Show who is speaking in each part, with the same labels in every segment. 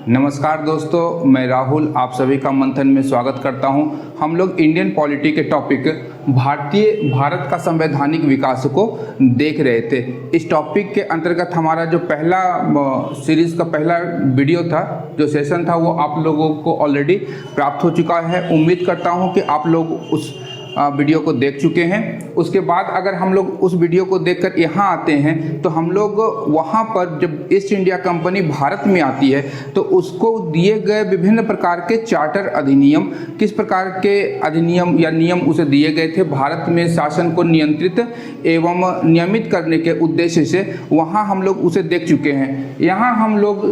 Speaker 1: नमस्कार दोस्तों, मैं राहुल आप सभी का मंथन में स्वागत करता हूं। हम लोग इंडियन पॉलिटी के टॉपिक भारत का संवैधानिक विकास को देख रहे थे। इस टॉपिक के अंतर्गत हमारा जो पहला सीरीज़ का पहला वीडियो था, जो सेशन था, वो आप लोगों को ऑलरेडी प्राप्त हो चुका है। उम्मीद करता हूं कि आप लोग उस वीडियो को देख चुके हैं। उसके बाद अगर हम लोग उस वीडियो को देखकर यहाँ आते हैं तो हम लोग वहाँ पर जब ईस्ट इंडिया कंपनी भारत में आती है तो उसको दिए गए विभिन्न प्रकार के चार्टर अधिनियम, किस प्रकार के अधिनियम या नियम उसे दिए गए थे भारत में शासन को नियंत्रित एवं नियमित करने के उद्देश्य से, वहाँ हम लोग उसे देख चुके हैं। यहाँ हम लोग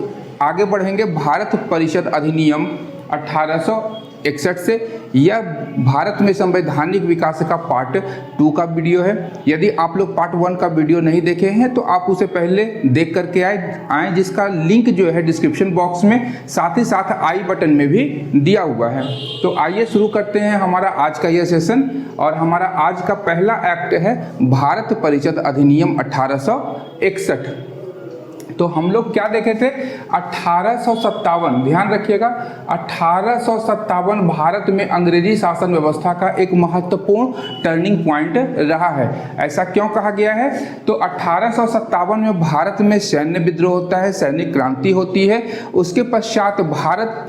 Speaker 1: आगे बढ़ेंगे भारत परिषद अधिनियम 1861 से। यह भारत में संवैधानिक विकास का पार्ट 2 का वीडियो है। यदि आप लोग पार्ट 1 का वीडियो नहीं देखे हैं तो आप उसे पहले देख करके आए, जिसका लिंक जो है डिस्क्रिप्शन बॉक्स में, साथ ही साथ आई बटन में भी दिया हुआ है। तो आइए शुरू करते हैं हमारा आज का यह सेशन। और हमारा आज का पहला एक्ट है भारत परिषद अधिनियम 1861। तो हम लोग क्या देखे थे? 1857, ध्यान रखिएगा, 1857 भारत में अंग्रेजी शासन व्यवस्था का एक महत्वपूर्ण टर्निंग पॉइंट रहा है। ऐसा क्यों कहा गया है? तो 1857 में भारत में सैन्य विद्रोह होता है, सैनिक क्रांति होती है। उसके पश्चात भारत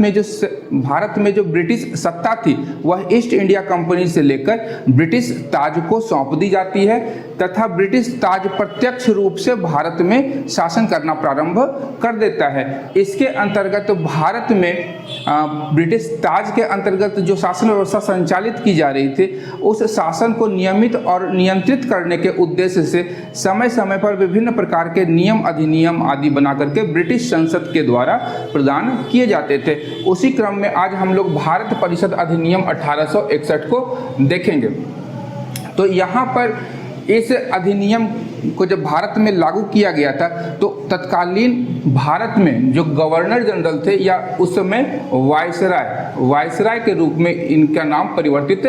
Speaker 1: में जो ब्रिटिश सत्ता थी वह ईस्ट इंडिया कंपनी से लेकर ब्रिटिश ताज को सौंप दी जाती है तथा ब्रिटिश ताज प्रत्यक्ष रूप से भारत में शासन करना प्रारंभ कर देता है। इसके अंतर्गत भारत में ब्रिटिश ताज के अंतर्गत जो शासन व्यवस्था संचालित की जा रही थी, उस शासन को नियमित और नियंत्रित करने के उद्देश्य से समय समय पर विभिन्न प्रकार के नियम अधिनियम आदि बना करके ब्रिटिश संसद के द्वारा प्रदान किए जाते थे। उसी क्रम में आज हम लोग भारत परिषद अधिनियम 1861 को देखेंगे। तो यहाँ पर इस अधिनियम को जब भारत में लागू किया गया था तो तत्कालीन भारत में जो गवर्नर जनरल थे, या उस समय वायसराय के रूप में इनका नाम परिवर्तित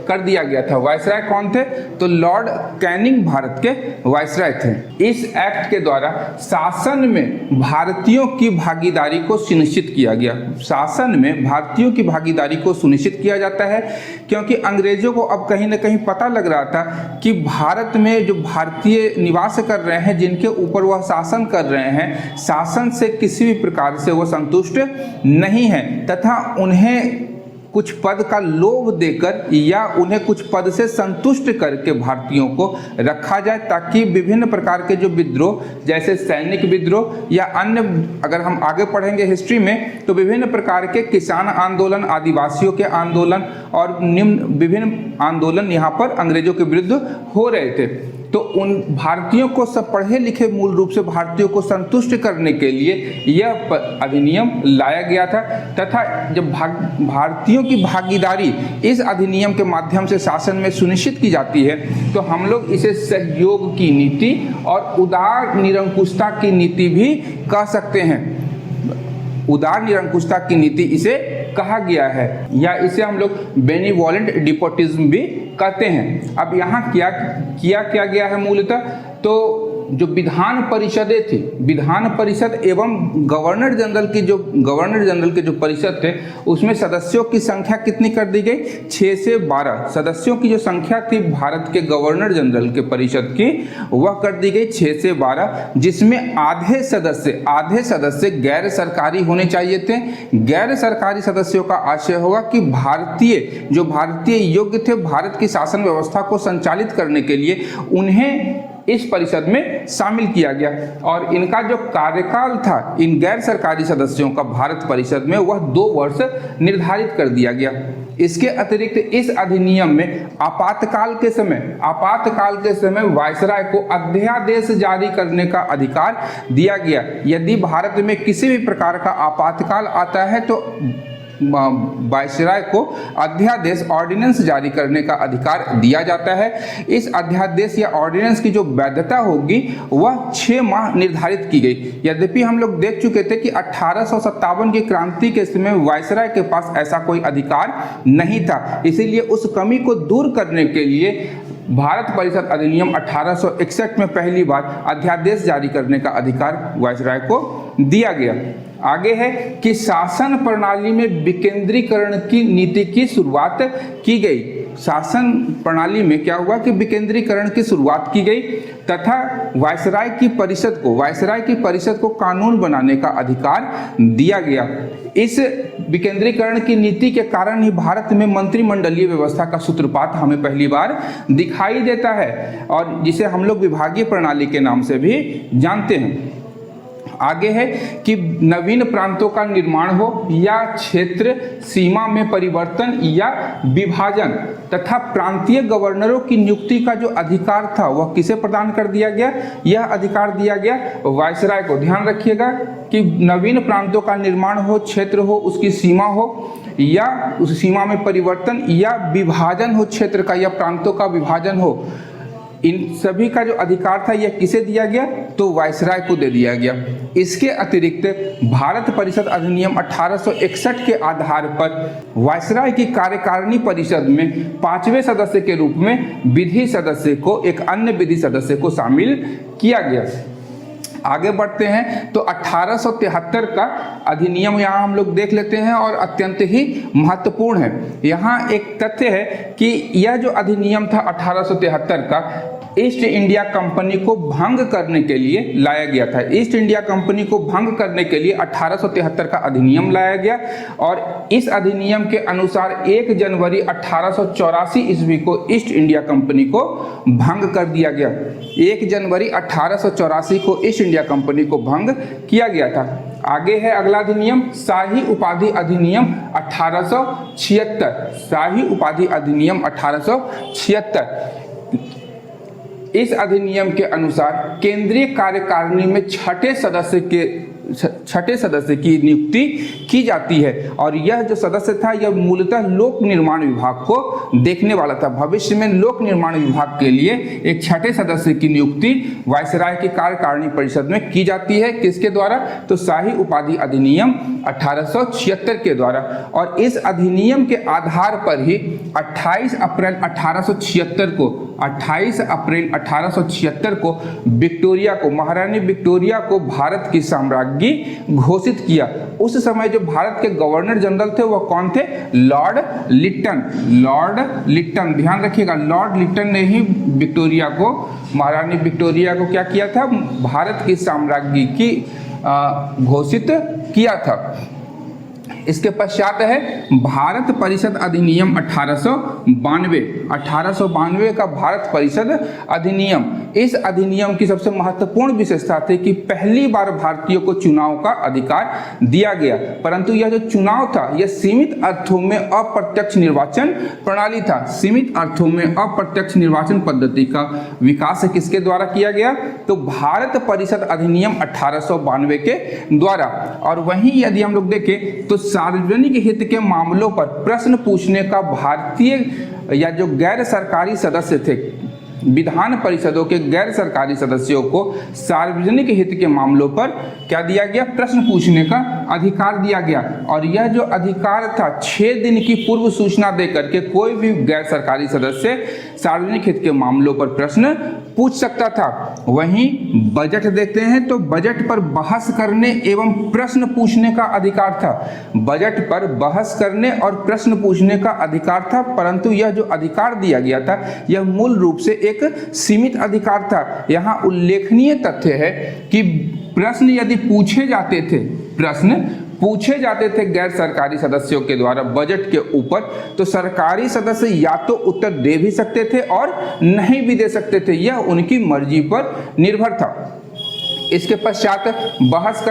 Speaker 1: कर दिया गया था। वायसराय कौन थे? तो लॉर्ड कैनिंग भारत के वायसराय थे। इस एक्ट के द्वारा शासन में भारतीयों की भागीदारी को सुनिश्चित किया गया। शासन में भारतीयों की भागीदारी को सुनिश्चित किया जाता है क्योंकि अंग्रेजों को अब कहीं ना कहीं पता लग रहा था कि भारत में जो भारतीय निवास कर रहे हैं, जिनके ऊपर वह शासन कर रहे हैं, शासन से किसी भी प्रकार से वह संतुष्ट नहीं है तथा उन्हें कुछ पद का लोभ देकर या उन्हें कुछ पद से संतुष्ट करके भारतीयों को रखा जाए, ताकि विभिन्न प्रकार के जो विद्रोह, जैसे सैनिक विद्रोह या अन्य, अगर हम आगे पढ़ेंगे हिस्ट्री में तो विभिन्न प्रकार के किसान आंदोलन, आदिवासियों के आंदोलन और निम्न विभिन्न आंदोलन यहाँ पर अंग्रेजों के विरुद्ध हो रहे थे। तो उन भारतीयों को, सब पढ़े लिखे मूल रूप से भारतीयों को संतुष्ट करने के लिए यह अधिनियम लाया गया था तथा जब भारतीयों की भागीदारी इस अधिनियम के माध्यम से शासन में सुनिश्चित की जाती है तो हम लोग इसे सहयोग की नीति और उदार निरंकुशता की नीति भी कह सकते हैं। उदार निरंकुशता की नीति इसे कहा गया है, या इसे हम लोग बेनिवोलेंट डिपोटिज्म भी कहते हैं। अब यहाँ क्या गया है मूलतः? तो जो विधान परिषदें थी, विधान परिषद एवं गवर्नर जनरल के जो परिषद थे, उसमें सदस्यों की संख्या कितनी कर दी गई? 6 से 12 सदस्यों की जो संख्या थी भारत के गवर्नर जनरल के परिषद की, वह कर दी गई 6 से 12, जिसमें आधे सदस्य गैर सरकारी होने चाहिए थे। गैर सरकारी सदस्यों का आशय होगा कि भारतीय योग्य थे भारत की शासन व्यवस्था को संचालित करने के लिए, उन्हें इस परिषद में शामिल किया गया। और इनका जो कार्यकाल था इन गैर सरकारी सदस्यों का भारत परिषद में, वह 2 वर्ष निर्धारित कर दिया गया। इसके अतिरिक्त इस अधिनियम में आपातकाल के समय वायसराय को अध्यादेश जारी करने का अधिकार दिया गया। यदि भारत में किसी भी प्रकार का आपातकाल आता है तो वायसराय को अध्यादेश ऑर्डिनेंस जारी करने का अधिकार दिया जाता है। इस अध्यादेश या ऑर्डिनेंस की जो वैधता होगी वह 6 माह निर्धारित की गई। यद्यपि हम लोग देख चुके थे कि 1857 की क्रांति के समय वायसराय के पास ऐसा कोई अधिकार नहीं था, इसीलिए उस कमी को दूर करने के लिए भारत परिषद अधिनियम 1861 में पहली बार अध्यादेश जारी करने का अधिकार वायसराय को दिया गया। आगे है कि शासन प्रणाली में विकेंद्रीकरण की नीति की शुरुआत की गई। शासन प्रणाली में क्या हुआ कि विकेंद्रीकरण की शुरुआत की गई तथा वायसराय की परिषद को कानून बनाने का अधिकार दिया गया। इस विकेंद्रीकरण की नीति के कारण ही भारत में मंत्रिमंडलीय व्यवस्था का सूत्रपात हमें पहली बार दिखाई देता है और जिसे हम लोग विभागीय प्रणाली के नाम से भी जानते हैं। आगे है कि नवीन प्रांतों का निर्माण हो या क्षेत्र सीमा में परिवर्तन या विभाजन तथा प्रांतीय गवर्नरों की नियुक्ति का जो अधिकार था वह किसे प्रदान कर दिया गया? यह अधिकार दिया गया वायसराय को। ध्यान रखिएगा कि नवीन प्रांतों का निर्माण हो, क्षेत्र हो, उसकी सीमा हो या उस सीमा में परिवर्तन या विभाजन हो, क्षेत्र का या प्रांतों का विभाजन हो, इन सभी का जो अधिकार था यह किसे दिया गया? तो वायसराय को दे दिया गया। इसके अतिरिक्त भारत परिषद अधिनियम 1861 के आधार पर वायसराय की कार्यकारिणी परिषद में 5वें सदस्य के रूप में विधि सदस्य को एक अन्य विधि सदस्य को शामिल किया गया। आगे बढ़ते हैं तो 1873 का अधिनियम यहाँ हम लोग देख लेते हैं और अत्यंत ही महत्वपूर्ण है। यहाँ एक तथ्य है कि यह जो अधिनियम था 1873 का ईस्ट इंडिया कंपनी को भंग करने के लिए लाया गया था। ईस्ट इंडिया कंपनी को भंग करने के लिए 1873 का अधिनियम लाया गया और इस अधिनियम के अनुसार 1 जनवरी 1884 ईस्वी को ईस्ट इंडिया कंपनी को भंग कर दिया गया। 1 जनवरी 1884 को ईस्ट इंडिया कंपनी को भंग किया गया था। आगे है अगला अधिनियम शाही उपाधि अधिनियम 1876। शाही उपाधि अधिनियम 1876। इस अधिनियम के अनुसार केंद्रीय कार्यकारिणी में छठे सदस्य की नियुक्ति की जाती है और यह जो सदस्य था यह मूलतः लोक निर्माण विभाग को देखने वाला था। भविष्य में लोक निर्माण विभाग के लिए एक छठे सदस्य की नियुक्ति वायसराय की कार्यकारिणी परिषद में की जाती है। किसके द्वारा? तो शाही उपाधि अधिनियम 1876 के द्वारा। और इस अधिनियम के आधार पर ही 28 अप्रैल 1876 को विक्टोरिया को, महारानी विक्टोरिया को भारत की साम्राज्ञी घोषित किया। उस समय जो भारत के गवर्नर जनरल थे वह कौन थे? Lord Lytton. ध्यान रखिएगा, लॉर्ड लिट्टन ने ही विक्टोरिया को, महारानी विक्टोरिया को क्या किया था? भारत की साम्राज्ञी की घोषित किया था। इसके पश्चात है भारत परिषद अधिनियम 1892 का भारत परिषद अधिनियम। इस अधिनियम की सबसे महत्वपूर्ण विशेषता थी कि पहली बार भारतीयों को चुनाव का अधिकार दिया गया, परंतु यह जो चुनाव था यह सीमित अर्थों में अप्रत्यक्ष निर्वाचन प्रणाली था। सीमित अर्थों में अप्रत्यक्ष निर्वाचन पद्धति का विकास किसके द्वारा किया गया? तो भारत परिषद अधिनियम 1892 के द्वारा। और वहीं यदि हम लोग देखें तो सार्वजनिक हित के मामलों पर प्रश्न पूछने का भारतीय या जो गैर सरकारी सदस्य थे, विधान परिषदों के गैर सरकारी सदस्यों को सार्वजनिक हित के मामलों पर क्या दिया गया? प्रश्न पूछने का अधिकार दिया गया। और यह जो अधिकार था 6 दिन की पूर्व सूचना देकर के कोई भी गैर सरकारी सदस्य सार्वजनिक हित के मामलों पर प्रश्न पूछ सकता था। वहीं बजट देखते हैं तो बजट पर बहस करने एवं प्रश्न पूछने का अधिकार था। बजट पर बहस करने और प्रश्न पूछने का अधिकार था, परंतु यह जो अधिकार दिया गया था यह मूल रूप से एक सीमित अधिकार था। यहाँ उल्लेखनीय तथ्य है कि प्रश्न यदि पूछे जाते थे गैर सरकारी सदस्यों के द्वारा बजट के ऊपर, तो सरकारी सदस्य या तो उत्तर दे भी सकते थे और नहीं भी दे सकते थे। यह उनकी मर्जी पर निर्भर था। इसके पश्चात बहस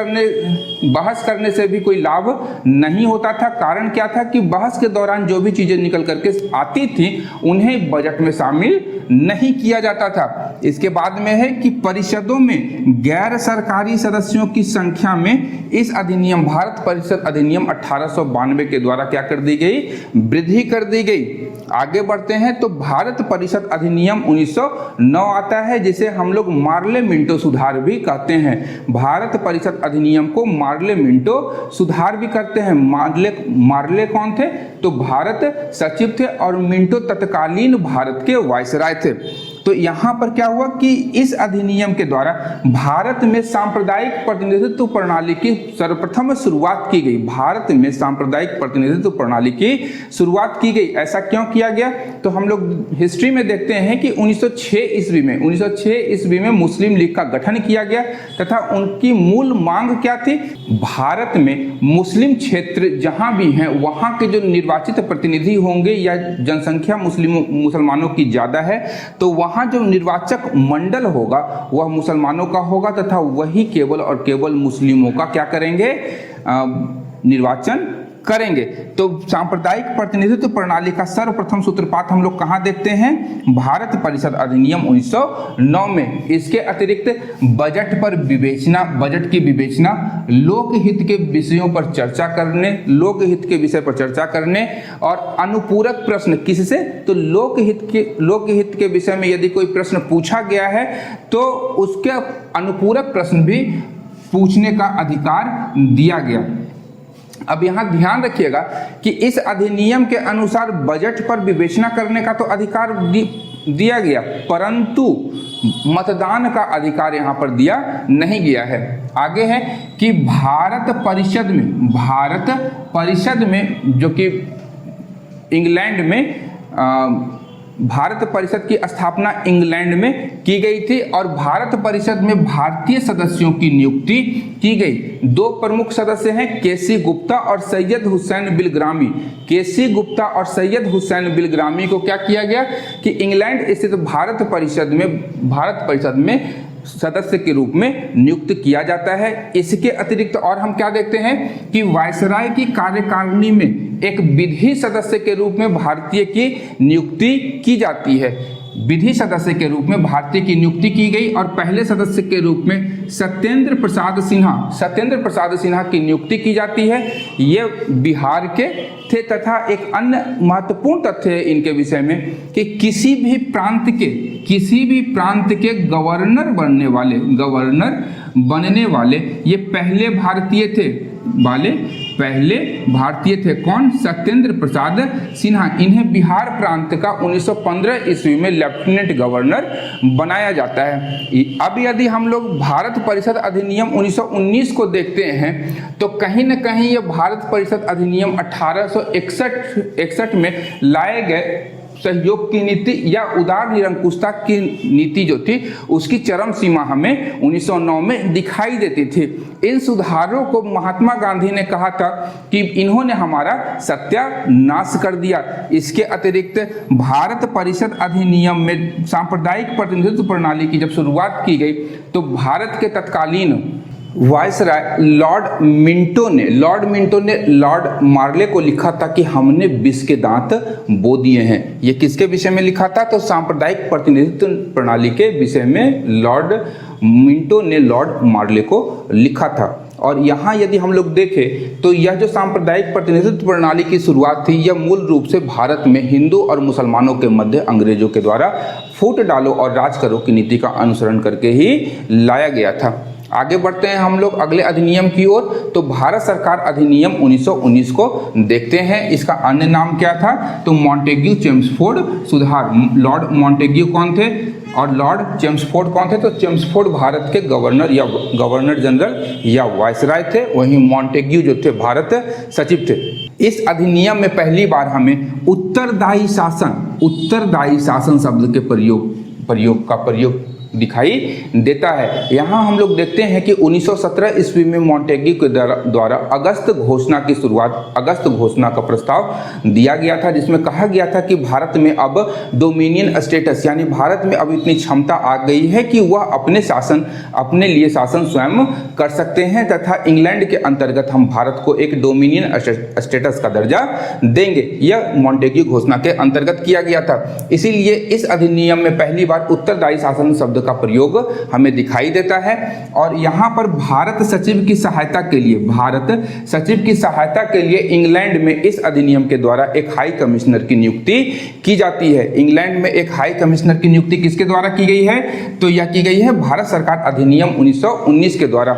Speaker 1: करने से भी कोई लाभ नहीं होता था। कारण क्या था कि बहस के दौरान जो भी चीजें निकल करके आती थी उन्हें बजट में शामिल नहीं किया जाता था। इसके बाद में है कि परिषदों में गैर सरकारी सदस्यों की संख्या में इस अधिनियम भारत परिषद अधिनियम 1892 के द्वारा क्या कर दी गई? वृद्धि कर दी गई। आगे बढ़ते हैं तो भारत परिषद अधिनियम 1909 आता है, जिसे हम लोग मार्ले मिंटो सुधार भी कहते हैं। भारत परिषद अधिनियम को मार्ले मिंटो सुधार भी करते हैं। मार्ले कौन थे? तो भारत सचिव थे और मिंटो तत्कालीन भारत के वायसराय थे। तो यहाँ पर क्या हुआ कि इस अधिनियम के द्वारा भारत में सांप्रदायिक प्रतिनिधित्व प्रणाली की सर्वप्रथम शुरुआत की गई। भारत में सांप्रदायिक प्रतिनिधित्व प्रणाली की शुरुआत की गई। ऐसा क्यों किया गया? तो हम लोग हिस्ट्री में देखते हैं कि 1906 ईस्वी में मुस्लिम लीग का गठन किया गया तथा उनकी मूल मांग क्या थी? भारत में मुस्लिम क्षेत्र जहां भी हैं वहां के जो निर्वाचित प्रतिनिधि होंगे या जनसंख्या मुसलमानों की ज़्यादा है तो वहाँ जो निर्वाचक मंडल होगा वह मुसलमानों का होगा तथा वही केवल और केवल मुस्लिमों का क्या करेंगे? निर्वाचन करेंगे। तो सांप्रदायिक प्रतिनिधित्व प्रणाली का सर्वप्रथम सूत्रपात हम लोग कहाँ देखते हैं? भारत परिषद अधिनियम 1909 में। इसके अतिरिक्त बजट की विवेचना, लोकहित के विषयों पर चर्चा करने, लोकहित के विषय पर चर्चा करने और अनुपूरक प्रश्न किससे? तो लोकहित के विषय में यदि कोई प्रश्न पूछा गया है तो उसके अनुपूरक प्रश्न भी पूछने का अधिकार दिया गया। अब यहाँ ध्यान रखिएगा कि इस अधिनियम के अनुसार बजट पर विवेचना करने का तो अधिकार दिया गया, परंतु मतदान का अधिकार यहाँ पर दिया नहीं गया है। आगे है कि भारत परिषद में जो कि इंग्लैंड में भारत परिषद की स्थापना इंग्लैंड में की गई थी और भारत परिषद में भारतीय सदस्यों की नियुक्ति की गई। दो प्रमुख सदस्य हैं केसी गुप्ता और सैयद हुसैन बिलग्रामी। केसी गुप्ता और सैयद हुसैन बिलग्रामी को क्या किया गया कि इंग्लैंड स्थित भारत परिषद में सदस्य के रूप में नियुक्त किया जाता है। इसके अतिरिक्त और हम क्या देखते हैं कि वायसराय की कार्यकारिणी में एक विधि सदस्य के रूप में भारतीय की नियुक्ति की जाती है। विधि सदस्य के रूप में भारतीय की नियुक्ति की गई और पहले सदस्य के रूप में सत्येंद्र प्रसाद सिन्हा की नियुक्ति की जाती है। ये बिहार के थे तथा एक अन्य महत्वपूर्ण तथ्य है इनके विषय में कि किसी भी प्रांत के गवर्नर बनने वाले ये पहले भारतीय थे। कौन? सत्येंद्र प्रसाद सिन्हा। इन्हें बिहार प्रांत का 1915 ईस्वी में लेफ्टिनेंट गवर्नर बनाया जाता है। अब यदि हम लोग भारत परिषद अधिनियम 1919 को देखते हैं तो कहीं न कहीं ये भारत परिषद अधिनियम 1861 में लाए गए सहयोग की नीति या उदार निरंकुशता की नीति जो थी उसकी चरम सीमा हमें 1909 में दिखाई देती थी। इन सुधारों को महात्मा गांधी ने कहा था कि इन्होंने हमारा सत्यानाश कर दिया। इसके अतिरिक्त भारत परिषद अधिनियम में सांप्रदायिक प्रतिनिधित्व प्रणाली की जब शुरुआत की गई तो भारत के तत्कालीन वायसराय लॉर्ड मिंटो ने लॉर्ड मार्ले को लिखा था कि हमने विष के दांत बो दिए हैं। ये किसके विषय में लिखा था? तो सांप्रदायिक प्रतिनिधित्व प्रणाली के विषय में लॉर्ड मिंटो ने लॉर्ड मार्ले को लिखा था। और यहाँ यदि हम लोग देखें तो यह जो सांप्रदायिक प्रतिनिधित्व प्रणाली की शुरुआत थी यह मूल रूप से भारत में हिंदू और मुसलमानों के मध्य अंग्रेजों के द्वारा फूट डालो और राज करो की नीति का अनुसरण करके ही लाया गया था। आगे बढ़ते हैं हम लोग अगले अधिनियम की ओर। तो भारत सरकार अधिनियम 1919 को देखते हैं। इसका अन्य नाम क्या था? तो मॉन्टेग्यू चेम्सफोर्ड सुधार। लॉर्ड मॉन्टेग्यू कौन थे और लॉर्ड चेम्सफोर्ड कौन थे? तो चेम्सफोर्ड भारत के गवर्नर जनरल या वायसराय थे, वहीं मॉन्टेग्यू जो थे भारत सचिव थे। इस अधिनियम में पहली बार हमें उत्तरदायी शासन शब्द के प्रयोग दिखाई देता है। यहाँ हम लोग देखते हैं कि 1917 ईस्वी में मॉन्टेग्यू के द्वारा अगस्त घोषणा का प्रस्ताव दिया गया था, जिसमें कहा गया था कि भारत में अब डोमिनियन स्टेटस यानी भारत में अब इतनी क्षमता आ गई है कि वह अपने लिए शासन स्वयं कर सकते हैं तथा इंग्लैंड के अंतर्गत हम भारत को एक डोमिनियन स्टेटस का दर्जा देंगे। यह मॉन्टेग्यू घोषणा के अंतर्गत किया गया था। इसीलिए इस अधिनियम में पहली बार उत्तरदायी शासन शब्द का प्रयोग हमें दिखाई देता है। और यहाँ पर भारत सचिव की सहायता के लिए इंग्लैंड में इस अधिनियम के द्वारा एक हाई कमिश्नर की नियुक्ति की जाती है। इंग्लैंड में एक हाई कमिश्नर की नियुक्ति किसके द्वारा की गई है? तो यह की गई है भारत सरकार अधिनियम 1919 के द्वारा।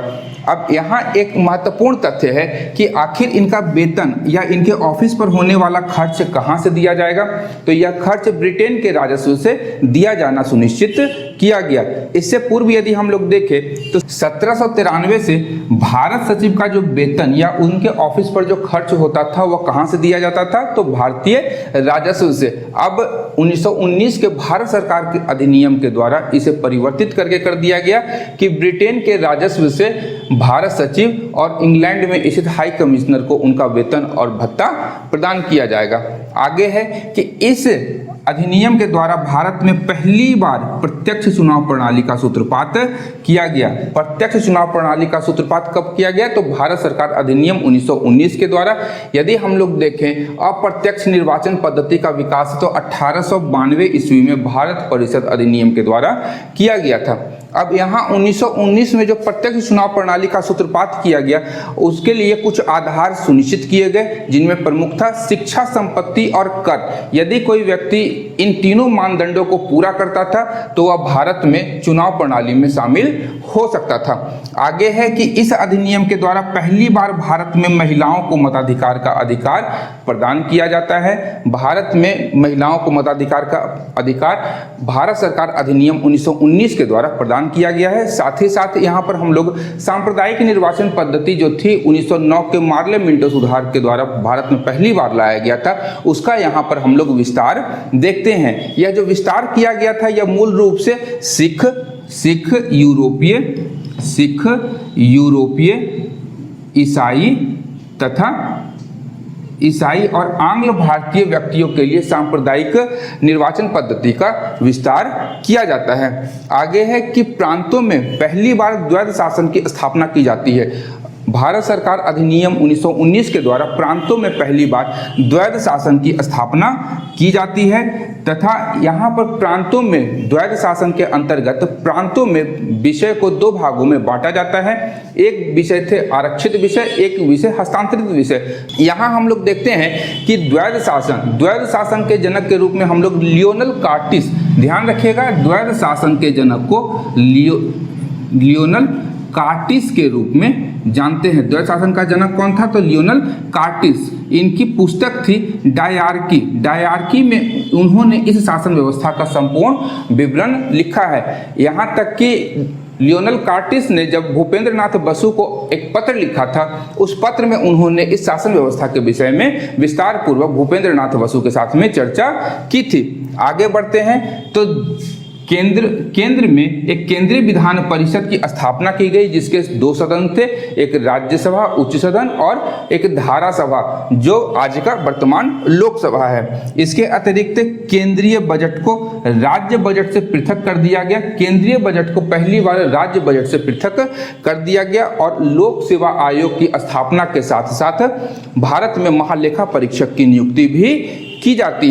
Speaker 1: अब यहाँ एक महत्वपूर्ण तथ्य है कि आखिर इनका वेतन या इनके ऑफिस पर होने वाला खर्च कहाँ से दिया जाएगा, तो यह खर्च ब्रिटेन के राजस्व से दिया जाना सुनिश्चित किया गया। इससे पूर्व यदि हम लोग देखें तो 1793 से भारत सचिव का जो वेतन या उनके ऑफिस पर जो खर्च होता था वह कहाँ से दिया जाता था, तो भारतीय राजस्व से। अब 1919 के भारत सरकार के अधिनियम के द्वारा इसे परिवर्तित करके कर दिया गया कि ब्रिटेन के राजस्व से भारत सचिव और इंग्लैंड में स्थित हाई कमिश्नर को उनका वेतन और भत्ता प्रदान किया जाएगा। आगे है कि इस अधिनियम के द्वारा भारत में पहली बार प्रत्यक्ष चुनाव प्रणाली का सूत्रपात किया गया। प्रत्यक्ष चुनाव प्रणाली का सूत्रपात कब किया गया, तो भारत सरकार अधिनियम 1919 के द्वारा। यदि हम लोग देखें अप्रत्यक्ष निर्वाचन पद्धति का विकास तो 1892 ईस्वी में भारत परिषद अधिनियम के द्वारा किया गया था। अब यहाँ 1919 में जो प्रत्यक्ष चुनाव प्रणाली का सूत्रपात किया गया उसके लिए कुछ आधार सुनिश्चित किए गए, जिनमें प्रमुख था शिक्षा, संपत्ति और कर। यदि कोई व्यक्ति इन तीनों मानदंडों को पूरा करता था तो वह भारत में चुनाव प्रणाली में शामिल हो सकता था। आगे है कि इस अधिनियम के द्वारा पहली बार भारत में महिलाओं को मताधिकार का अधिकार प्रदान किया जाता है। भारत में महिलाओं को मताधिकार का अधिकार भारत सरकार अधिनियम 1919 के द्वारा प्रदान किया गया है। साथ ही साथ यहाँ पर हम लोग सांप्रदायिक निर्वाचन पद्धति जो थी 1909 के मार्ले मिंटो सुधार के द्वारा भारत में पहली बार लाया गया था, उसका यहाँ पर हम लोग विस्तार देखते हैं। यह जो विस्तार किया गया था यह मूल रूप से सिख यूरोपीय ईसाई और आंग्ल भारतीय व्यक्तियों के लिए सांप्रदायिक निर्वाचन पद्धति का विस्तार किया जाता है। आगे है कि प्रांतों में पहली बार द्वैध शासन की स्थापना की जाती है। भारत सरकार अधिनियम 1919 के द्वारा प्रांतों में पहली बार द्वैध शासन की स्थापना की जाती है तथा यहाँ पर प्रांतों में द्वैध शासन के अंतर्गत प्रांतों में विषय को दो भागों में बांटा जाता है। एक विषय थे आरक्षित विषय, एक विषय हस्तांतरित विषय। यहाँ हम लोग देखते हैं कि द्वैध शासन के जनक के रूप में हम लोग लियोनल कार्टिस, ध्यान रखिएगा, द्वैध शासन के जनक को लियोनल कार्टिस के रूप में जानते हैं। द्वैध शासन का जनक कौन था, तो लियोनल कार्टिस। इनकी पुस्तक थी डायआर्की में उन्होंने इस शासन व्यवस्था का संपूर्ण विवरण लिखा है। यहाँ तक कि लियोनल कार्टिस ने जब भूपेंद्र नाथ बसु को एक पत्र लिखा था, उस पत्र में उन्होंने इस शासन व्यवस्था के विषय में विस्तार पूर्वक भूपेंद्र नाथ बसु के साथ में चर्चा की थी। आगे बढ़ते हैं तो केंद्र में एक केंद्रीय विधान परिषद की स्थापना की गई, जिसके दो सदन थे, एक राज्यसभा उच्च सदन और एक धारा सभा जो आज का वर्तमान लोकसभा है। इसके अतिरिक्त केंद्रीय बजट को राज्य बजट से पृथक कर दिया गया। केंद्रीय बजट को पहली बार राज्य बजट से पृथक कर दिया गया और लोक सेवा आयोग की स्थापना के साथ साथ भारत में महालेखा परीक्षक की नियुक्ति भी की जाती है।